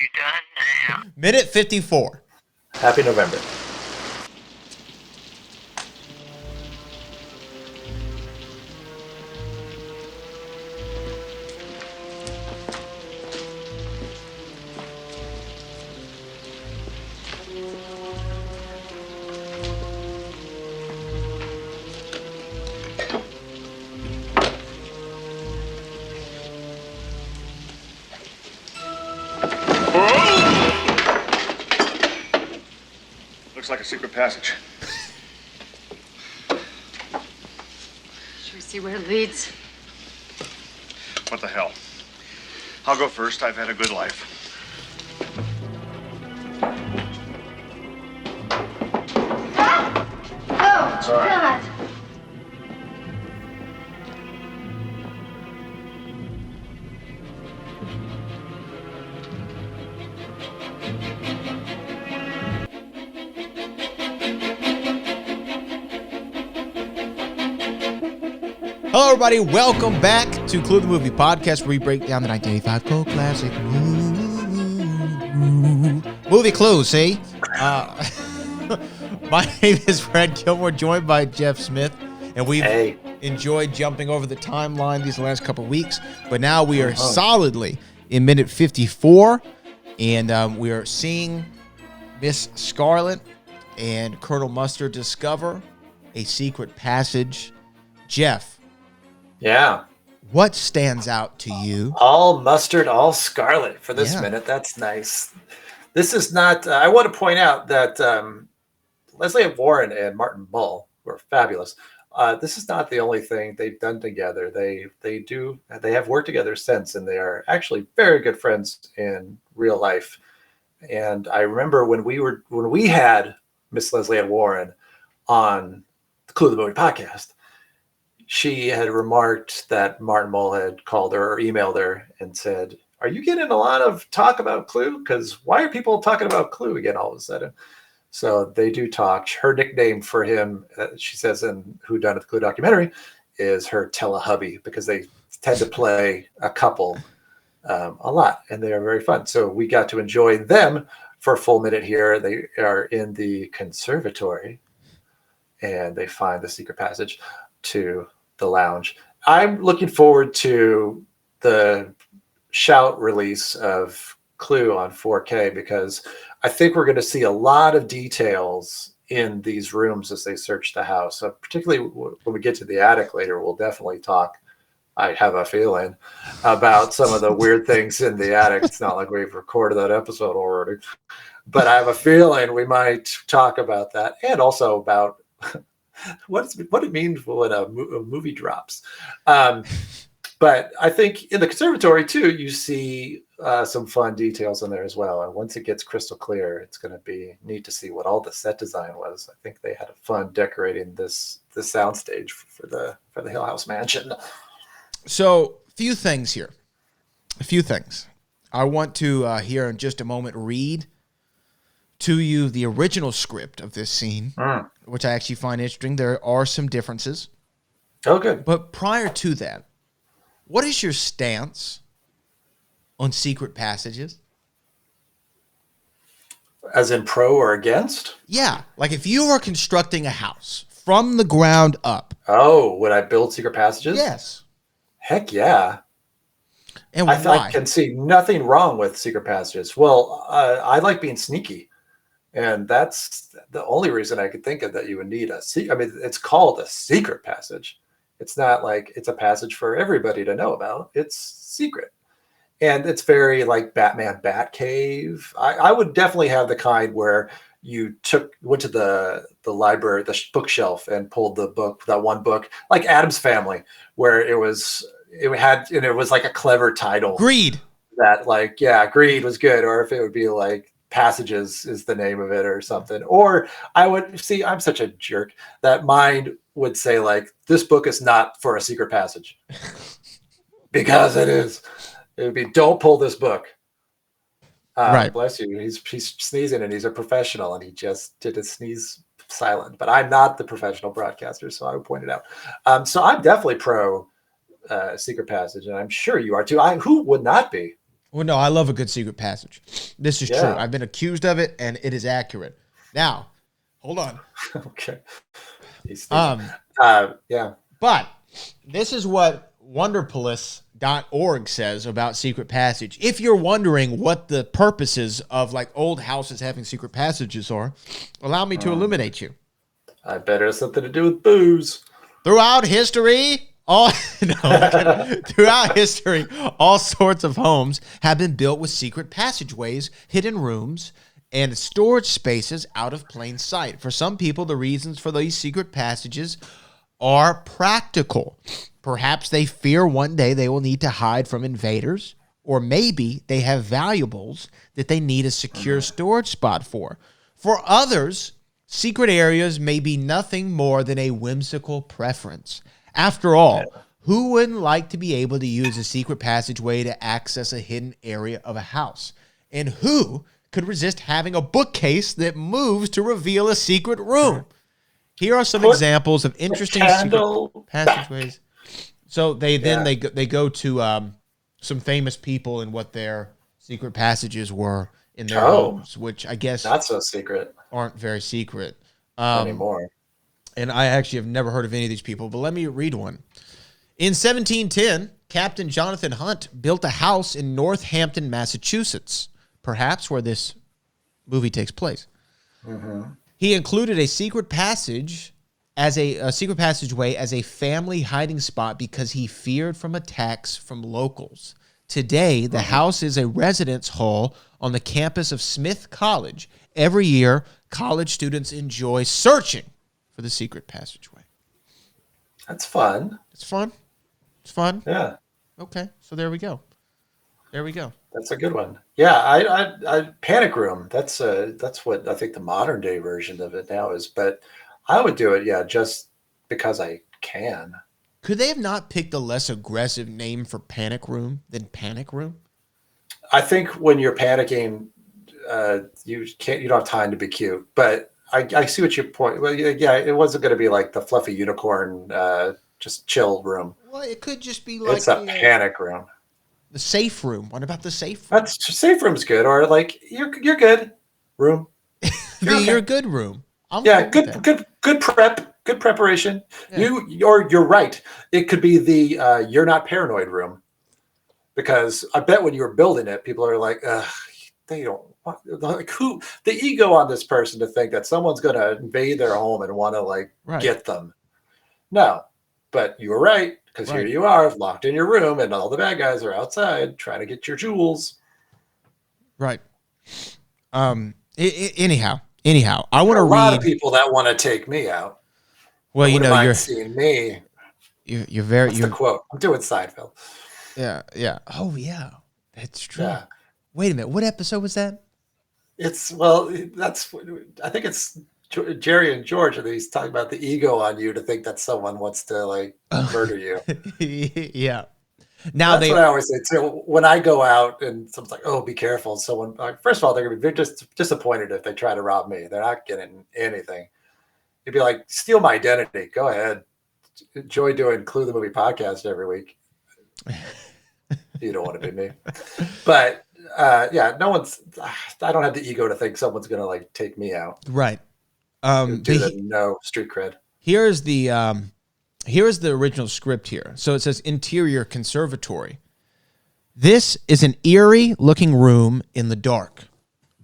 you done now? Minute 54. Happy November. Looks like a secret passage. Should we see where it leads? What the hell? I'll go first. I've had a good life. Oh, It's all right. God. Hello, everybody. Welcome back to Clue the Movie Podcast, where we break down the 1985 cult classic movie Clue. See? My name is Fred Gilmore, joined by Jeff Smith, and we've enjoyed jumping over the timeline these last couple of weeks, but now we are solidly in minute 54, and we are seeing Miss Scarlet and Colonel Mustard discover a secret passage. Jeff, Yeah. what stands out to you? All mustard, all scarlet for this minute. That's nice. This is not, I want to point out that Leslie Warren and Martin Mull were fabulous. This is not the only thing they've done together. They have worked together since, and they are actually very good friends in real life. And I remember when we had Miss Leslie Ann Warren on the Clue the Movie Podcast, she had remarked that Martin Mull had called her or emailed her and said, "Are you getting a lot of talk about Clue? Because why are people talking about Clue again all of a sudden?" So they do talk. Her nickname for him, she says in Who Done It, the Clue documentary, is her Telehubby, because they tend to play a couple a lot, and they are very fun. So we got to enjoy them for a full minute here. They are in the conservatory, and they find the secret passage to the lounge. I'm looking forward to the shout release of Clue on 4K, because I think we're going to see a lot of details in these rooms as they search the house. So particularly when we get to the attic later, we'll definitely talk, I have a feeling, about some of the weird things in the attic. It's not like we've recorded that episode already, but I have a feeling we might talk about that, and also about what it means when a movie drops. But I think in the conservatory too, you see some fun details in there as well. And once it gets crystal clear, it's going to be neat to see what all the set design was. I think they had fun decorating this soundstage for the Hill House mansion. So, a few things here. I want to here in just a moment read to you the original script of this scene, which I actually find interesting. There are some differences. Oh, good. But prior to that, what is your stance on secret passages? As in pro or against? Yeah. Like if you are constructing a house from the ground up. Oh, would I build secret passages? Yes. Heck yeah. And I can see nothing wrong with secret passages. Well, I like being sneaky. And that's the only reason I could think of that you would need it's called a secret passage. It's not like it's a passage for everybody to know about. It's secret. And it's very like Batman Batcave. I would definitely have the kind where you went to the library, the bookshelf, and pulled that one book, like Addams Family, where it was like a clever title. Greed. That like, yeah, Greed was good. Or if it would be like Passages is the name of it or something. Or I would see, I'm such a jerk that mine would say like, this book is not for a secret passage. Because it is. It would be, don't pull this book. Right. Bless you. He's sneezing, and he's a professional, and he just did his sneeze silent. But I'm not the professional broadcaster, so I would point it out. So I'm definitely pro secret passage, and I'm sure you are too. Who would not be? Well, no, I love a good secret passage. This is true. I've been accused of it, and it is accurate. Now, hold on. Okay. Yeah. But this is what wonderpolice.org says about secret passage. If you're wondering what the purposes of like old houses having secret passages are, allow me to illuminate you. I bet it has something to do with booze. Throughout history, all sorts of homes have been built with secret passageways, hidden rooms, and storage spaces out of plain sight. For some people, the reasons for these secret passages are practical. Perhaps they fear one day they will need to hide from invaders, or maybe they have valuables that they need a secure storage spot for. For others, secret areas may be nothing more than a whimsical preference. After all, who wouldn't like to be able to use a secret passageway to access a hidden area of a house? And who could resist having a bookcase that moves to reveal a secret room? Here are some examples of interesting secret passageways. So they go to some famous people and what their secret passages were in their homes, which I guess not so secret, aren't very secret anymore. And I actually have never heard of any of these people, but let me read one. In 1710, Captain Jonathan Hunt built a house in Northampton, Massachusetts, perhaps where this movie takes place. He included a secret passage as a secret passageway as a family hiding spot because he feared from attacks from locals. Today, the house is a residence hall on the campus of Smith College. Every year, college students enjoy searching for the secret passageway. That's fun. It's fun. It's fun. Yeah. Okay, so there we go. There we go. That's a good one. Yeah, I panic room. That's what I think the modern day version of it now is. But I would do it, just because I can. Could they have not picked a less aggressive name for panic room than panic room? I think when you're panicking, you don't have time to be cute. But I see what your point. Well, yeah, it wasn't going to be like the fluffy unicorn, just chill room. Well, it could just be like it's a panic room. The safe room. What about the safe room? Safe room's good, or like you're good room. You're good room. Good preparation. Yeah. You're right. It could be the you're not paranoid room, because I bet when you were building it, people are like, they don't want, like, who the ego on this person to think that someone's going to invade their home and want to get them. No, but you were right, because here you are locked in your room and all the bad guys are outside trying to get your jewels. Right. Anyhow, I want to read. A lot of people that want to take me out. Well, you're seeing me. You're very. That's the quote. I'm doing Seinfeld. Yeah. Oh, yeah. That's true. Yeah. Wait a minute. What episode was that? I think it's Jerry and George, and he's talking about the ego on you to think that someone wants to murder you. Yeah. Now that's what I always say too. When I go out and someone's like, "Oh, be careful!" Someone, first of all, they're just disappointed if they try to rob me. They're not getting anything. You'd be like, "Steal my identity. Go ahead. Enjoy doing Clue the Movie podcast every week." You don't want to be me, but no one's. I don't have the ego to think someone's gonna take me out. Right. No street cred. Here's the original script here. So it says interior conservatory. This is an eerie looking room in the dark.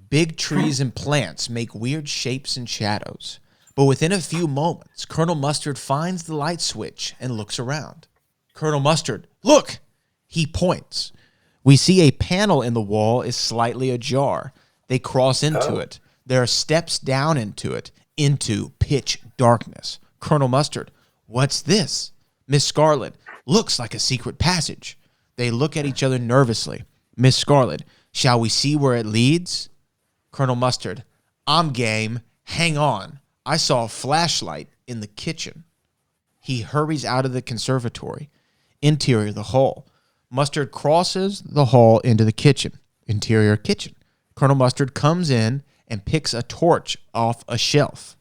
Big trees and plants make weird shapes and shadows. But within a few moments, Colonel Mustard finds the light switch and looks around. Colonel Mustard, look! He points. We see a panel in the wall is slightly ajar. They cross into it. There are steps down into it, into pitch darkness. Colonel Mustard, what's this? Miss Scarlet, looks like a secret passage. They look at each other nervously. Miss Scarlet, shall we see where it leads? Colonel Mustard, I'm game. Hang on. I saw a flashlight in the kitchen. He hurries out of the conservatory. Interior the hall. Mustard crosses the hall into the kitchen. Interior kitchen. Colonel Mustard comes in and picks a torch off a shelf.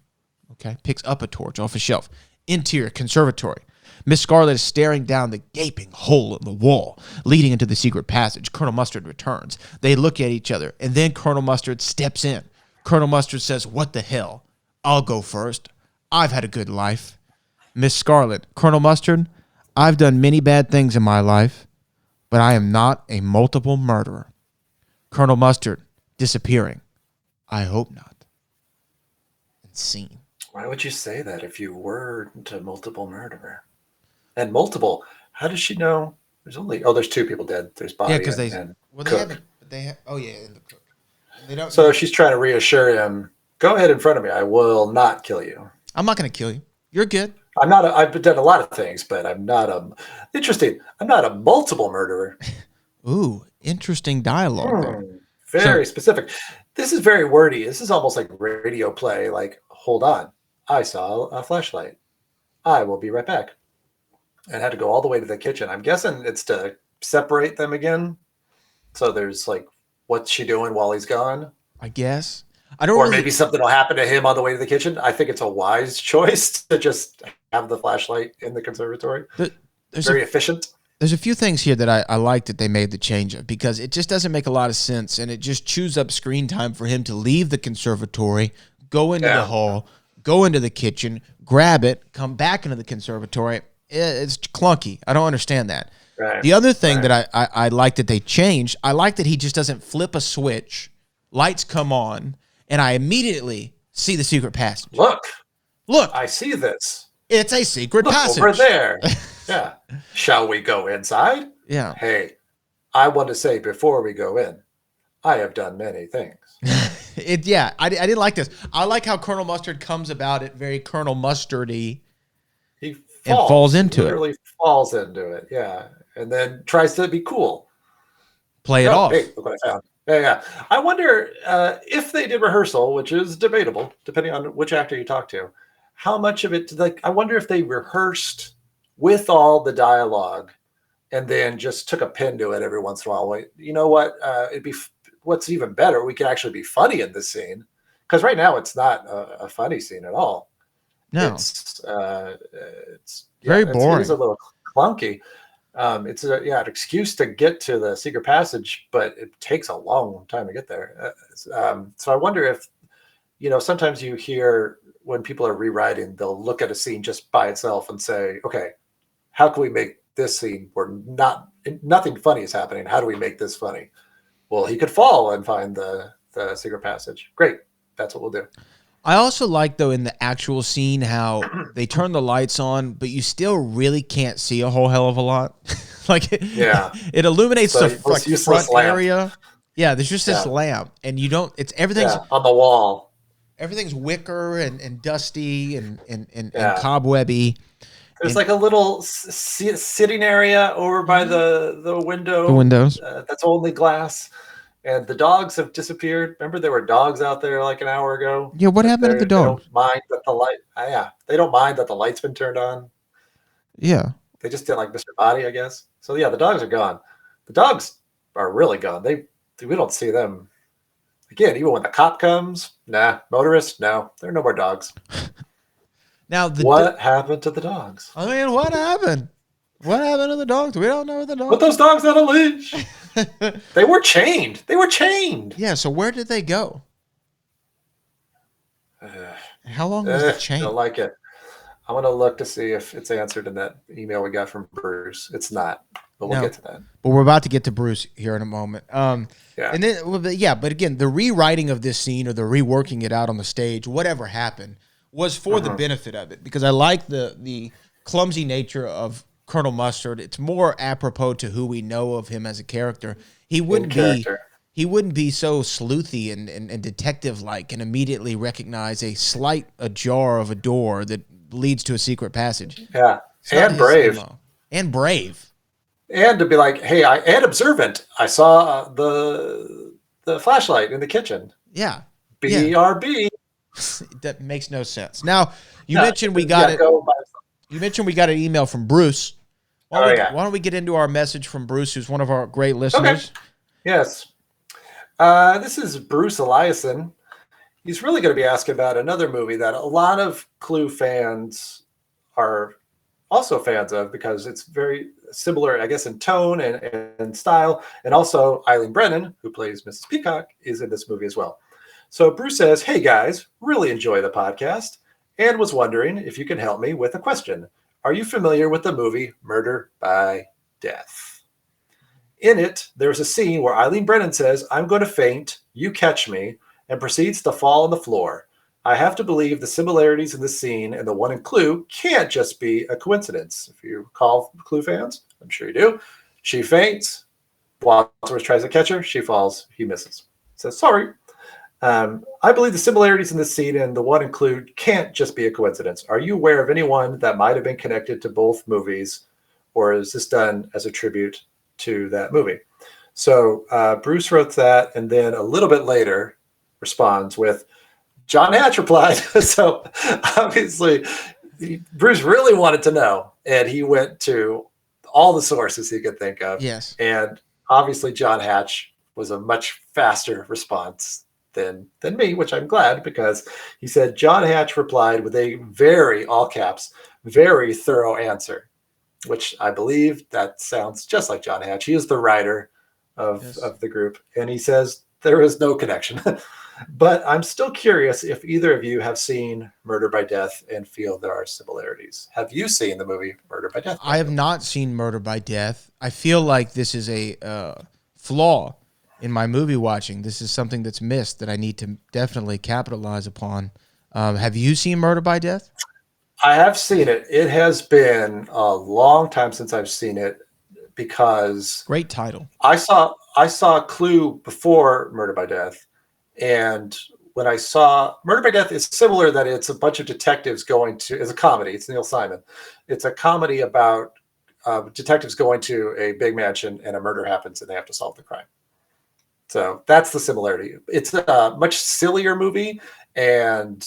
Okay, picks up a torch off a shelf. Interior conservatory. Miss Scarlet is staring down the gaping hole in the wall leading into the secret passage. Colonel Mustard returns. They look at each other, and then Colonel Mustard steps in. Colonel Mustard says, "What the hell? I'll go first. I've had a good life." Miss Scarlet, "Colonel Mustard, I've done many bad things in my life, but I am not a multiple murderer." Colonel Mustard, disappearing. "I hope not." And scene. Why would you say that if you weren't a multiple murderer? And multiple, how does she know? There's two people dead. There's Bobby and Cook. And the cook. They don't. So she's trying to reassure him, go ahead in front of me. I will not kill you. I'm not going to kill you. You're good. I've done a lot of things, but I'm not I'm not a multiple murderer. Ooh, interesting dialogue there. Very specific. This is very wordy. This is almost like radio play. Like, hold on. I saw a flashlight. I will be right back. And had to go all the way to the kitchen. I'm guessing it's to separate them again. So there's like, what's she doing while he's gone? I guess. Maybe something will happen to him on the way to the kitchen. I think it's a wise choice to just have the flashlight in the conservatory. Very efficient. There's a few things here that I like that they made the change of, because it just doesn't make a lot of sense, and it just chews up screen time for him to leave the conservatory, go into the hall, go into the kitchen, grab it, come back into the conservatory. It's clunky. I don't understand that. Right. The other thing that I like that they changed, I like that he just doesn't flip a switch, lights come on, and I immediately see the secret passage. Look, I see this. It's a secret passage. Over there. Yeah. Shall we go inside? Yeah. Hey, I want to say before we go in, I have done many things. I didn't like this. I like how Colonel Mustard comes about it very Colonel Mustardy. He falls into it. Literally falls into it, yeah. And then tries to be cool. Play it off. Hey, look what I found. Yeah. I wonder if they did rehearsal, which is debatable, depending on which actor you talk to. How much of it, I wonder if they rehearsed with all the dialogue and then just took a pen to it every once in a while. Wait, you know what? What's even better, we could actually be funny in this scene. Because right now it's not a funny scene at all. No. It's very boring. It's a little clunky. It's an excuse to get to the secret passage, but it takes a long time to get there. So I wonder if, sometimes you hear when people are rewriting, they'll look at a scene just by itself and say, okay, how can we make this scene where nothing funny is happening? How do we make this funny? Well, he could fall and find the secret passage. Great. That's what we'll do. I also like, though, in the actual scene how they turn the lights on, but you still really can't see a whole hell of a lot. It illuminates the front area. Yeah, there's just this lamp, and you don't. It's everything's on the wall. Everything's wicker and dusty and cobwebby. There's like a little sitting area over by the window. The windows. That's only glass. And the dogs have disappeared. Remember, there were dogs out there like an hour ago. Yeah, what happened to the dogs? They don't mind that the light. They don't mind that the light's been turned on. Yeah, they just didn't like Mr. Body, I guess. So yeah, the dogs are gone. The dogs are really gone. We don't see them again. Even when the cop comes, nah. Motorists, no. There are no more dogs. Now, what happened to the dogs? I mean, what happened? What happened to the dogs? We don't know where the dogs. Put those dogs on a leash. They were chained. Yeah. So where did they go? How long was the chain? I don't like it. I want to look to see if it's answered in that email we got from Bruce. It's not, but we'll get to that. But we're about to get to Bruce here in a moment. And then, but again, the rewriting of this scene or the reworking it out on the stage, whatever happened, was for the benefit of it, because I like the clumsy nature of Colonel Mustard. It's more apropos to who we know of him as a character. He wouldn't be so sleuthy and detective-like and immediately recognize a slight ajar of a door that leads to a secret passage. Yeah, and brave. MO. And brave. And to be like, hey, and observant. I saw the flashlight in the kitchen. Yeah. BRB. That makes no sense. Now, you mentioned we got it. You mentioned we got an email from Bruce. Why don't we get into our message from Bruce, who's one of our great listeners? Okay. Yes. This is Bruce Eliason. He's really going to be asking about another movie that a lot of Clue fans are also fans of because it's very similar, I guess, in tone and style. And also Eileen Brennan, who plays Mrs. Peacock, is in this movie as well. So Bruce says, "Hey guys, really enjoy the podcast and was wondering if you can help me with a question. Are you familiar with the movie Murder by Death? In it, there's a scene where Eileen Brennan says, 'I'm going to faint, you catch me,' and proceeds to fall on the floor. I have to believe the similarities in this scene and the one in Clue can't just be a coincidence." If you recall, Clue fans, I'm sure you do. She faints. Wadsworth tries to catch her. She falls. He misses. Says, "Sorry. I believe the similarities in this scene and the one in Clue can't just be a coincidence. Are you aware of anyone that might have been connected to both movies, or is this done as a tribute to that movie?" So Bruce wrote that, and then a little bit later responds with, "John Hatch replied." So obviously, Bruce really wanted to know, and he went to all the sources he could think of. Yes. And obviously, John Hatch was a much faster response than me, which I'm glad, because he said, "John Hatch replied with a very, all caps, very thorough answer," which I believe that sounds just like John Hatch. He is the writer of the group. And he says, "There is no connection." But I'm still curious if either of you have seen Murder by Death and feel there are similarities. Have you seen the movie Murder by Death? I have not seen Murder by Death. I feel like this is a flaw in my movie watching. This is something that's missed that I need to definitely capitalize upon. Have you seen Murder by Death? I have seen it. It has been a long time since I've seen it because great title. I saw Clue before Murder by Death. And when I saw Murder by Death, is similar that it's a bunch of detectives going to, it's a comedy. It's Neil Simon. It's a comedy about detectives going to a big mansion and a murder happens and they have to solve the crime. So that's the similarity. It's a much sillier movie, and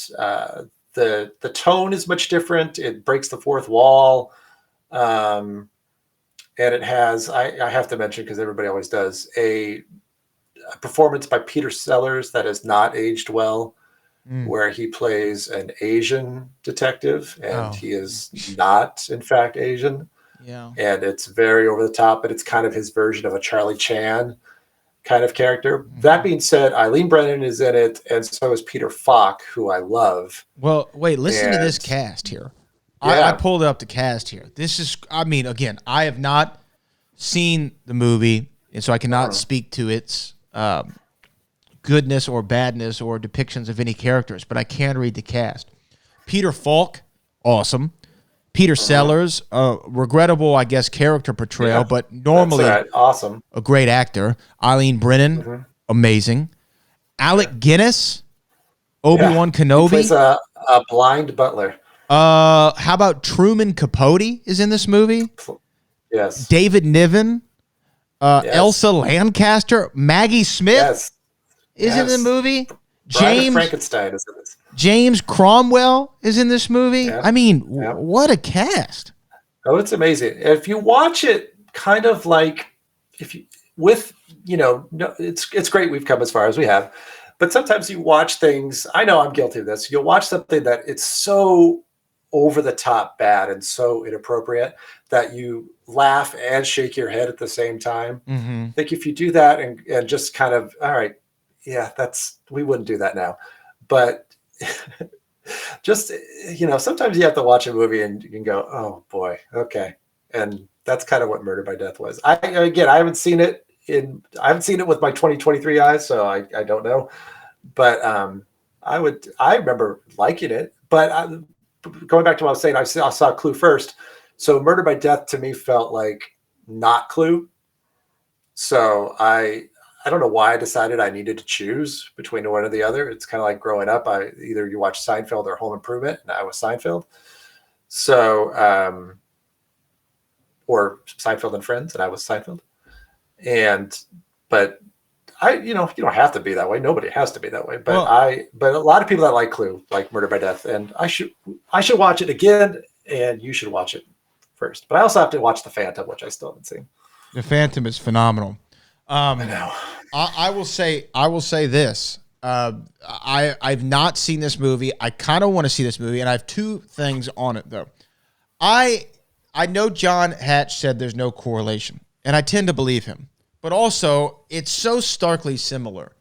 the tone is much different. It breaks the fourth wall. And it has, I have to mention, because everybody always does, a performance by Peter Sellers that has not aged well, where he plays an Asian detective, and he is not, in fact, Asian. Yeah. And it's very over the top, but it's kind of his version of a Charlie Chan kind of character. That being said, Eileen Brennan is in it, and so is Peter Falk, who I love. Well, wait, listen to this cast here. Yeah. I pulled up the cast here. This is, I mean, again, I have not seen the movie, and so I cannot speak to its goodness or badness or depictions of any characters, but I can read the cast. Peter Falk, awesome. Peter Sellers, regrettable, I guess, character portrayal, but normally awesome. A great actor. Eileen Brennan, amazing. Alec Guinness, Obi-Wan Kenobi. He plays a blind butler. How about Truman Capote is in this movie? Yes. David Niven, Elsa Lancaster, Maggie Smith is in the movie. James Frankenstein is in this. James Cromwell is in this movie. Yeah. I mean, what a cast! Oh, it's amazing. If you watch it, kind of like it's great we've come as far as we have, but sometimes you watch things. I know I'm guilty of this. You'll watch something that it's so over the top bad and so inappropriate that you laugh and shake your head at the same time. I think if you do that and just kind of, all right, yeah, we wouldn't do that now, but just, sometimes you have to watch a movie and you can go, oh boy, okay. And that's kind of what Murder by Death was. I haven't seen it with my 2023 eyes, so I don't know, but I remember liking it, but going back to what I was saying, I saw Clue first. So Murder by Death to me felt like not Clue. So I don't know why I decided I needed to choose between one or the other. It's kind of like growing up. Either you watch Seinfeld or Home Improvement, and I was Seinfeld. So, or Seinfeld and Friends, and I was Seinfeld. But you don't have to be that way. Nobody has to be that way. But but a lot of people that like Clue like Murder by Death, and I should watch it again, and you should watch it first. But I also have to watch The Phantom, which I still haven't seen. The Phantom is phenomenal. I know. I will say this. I've not seen this movie. I kind of want to see this movie, and I have two things on it though. I I know John Hatch said there's no correlation, and I tend to believe him. But also, it's so starkly similar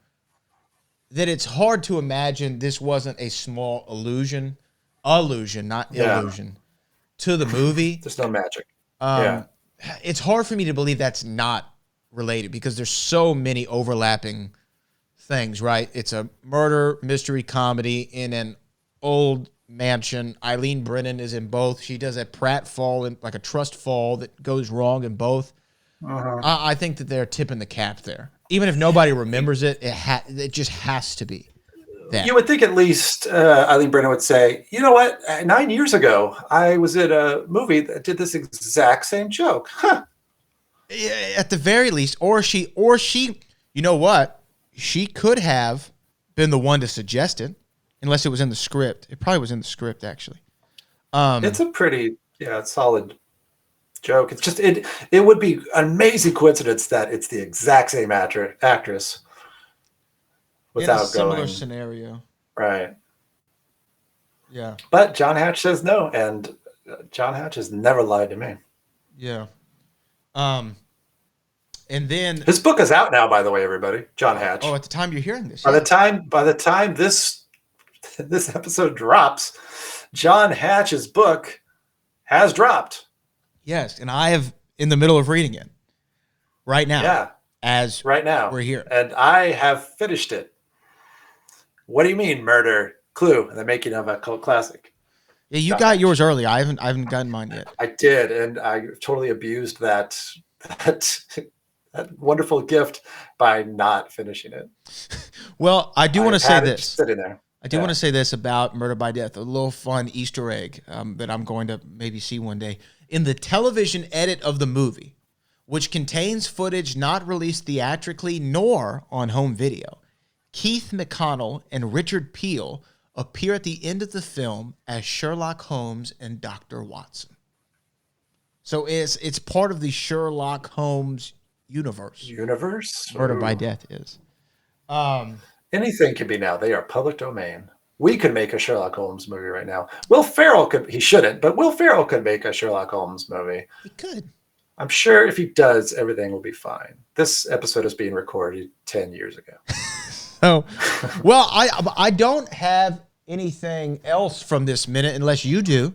that it's hard to imagine this wasn't a small illusion, not illusion, to the movie. There's no magic. It's hard for me to believe that's not related because there's so many overlapping things, right? It's a murder mystery comedy in an old mansion. Eileen Brennan is in both. She does a pratfall, like a trust fall that goes wrong in both. I think that they're tipping the cap there. Even if nobody remembers it, it just has to be that. You would think at least Eileen Brennan would say, you know what? 9 years ago, I was in a movie that did this exact same joke. Huh. At the very least, or she, you know what? She could have been the one to suggest it, unless it was in the script. It probably was in the script, actually. It's a pretty solid joke. It's just it would be an amazing coincidence that it's the exact same actress without in a similar going scenario. Right. Yeah. But John Hatch says no, and John Hatch has never lied to me. Yeah. And then his book is out now, by the way, everybody. John Hatch. Oh, at the time you're hearing this. By the time this episode drops, John Hatch's book has dropped. Yes, and I have in the middle of reading it right now. Yeah. Right now we're here. And I have finished it. What do you mean, murder? Clue, and the making of a cult classic. Yeah, you got yours early. I haven't gotten mine yet. I did, and I totally abused that wonderful gift by not finishing it. Well, I do want to say this. Sitting there. I do want to say this about Murder by Death, a little fun Easter egg that I'm going to maybe see one day. In the television edit of the movie, which contains footage not released theatrically nor on home video, Keith McConnell and Richard Peel appear at the end of the film as Sherlock Holmes and Dr. Watson. So it's part of the Sherlock Holmes universe. Murder by Death is. Anything can be now. They are public domain. We could make a Sherlock Holmes movie right now. Will Ferrell could. He shouldn't, but Will Ferrell could make a Sherlock Holmes movie. He could. I'm sure if he does, everything will be fine. This episode is being recorded 10 years ago. So, well, I don't have anything else from this minute unless you do.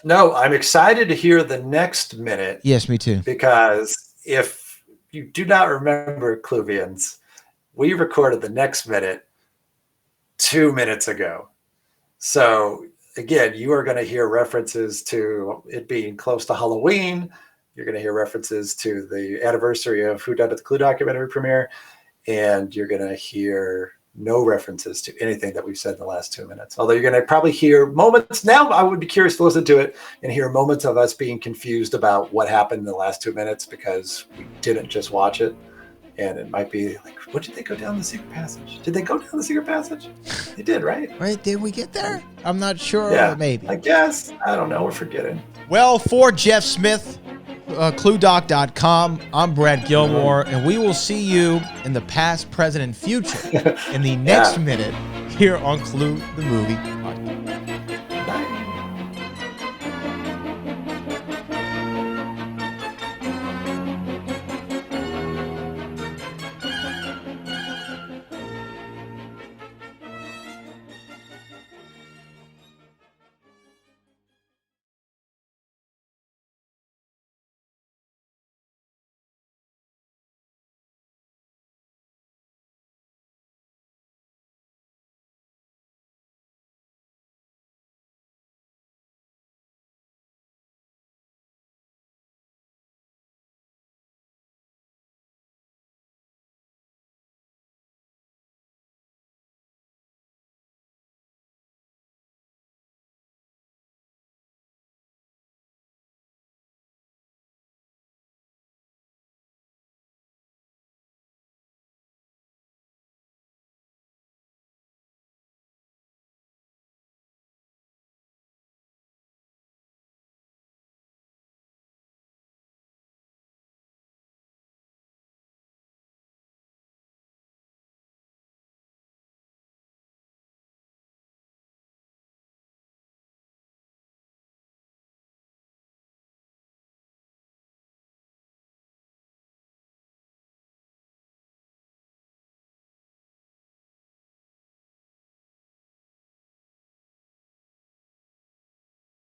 No, I'm excited to hear the next minute. Yes, me too. Because if you do not remember, Cluvians, we recorded the next minute 2 minutes ago. So again, you are going to hear references to it being close to Halloween. You're going to hear references to the anniversary of Who Done It, the Clue documentary premiere. And you're going to hear no references to anything that we've said in the last 2 minutes. Although you're going to probably hear moments. Now I would be curious to listen to it and hear moments of us being confused about what happened in the last 2 minutes because we didn't just watch it. And it might be like, what did they go down the secret passage? Did they go down the secret passage? They did, right? Right? Did we get there? I'm not sure. Yeah, maybe. I guess. I don't know. We're forgetting. Well, for Jeff Smith, ClueDoc.com, I'm Brad Gilmore, and we will see you in the past, present, and future in the next minute here on Clue the Movie Podcast.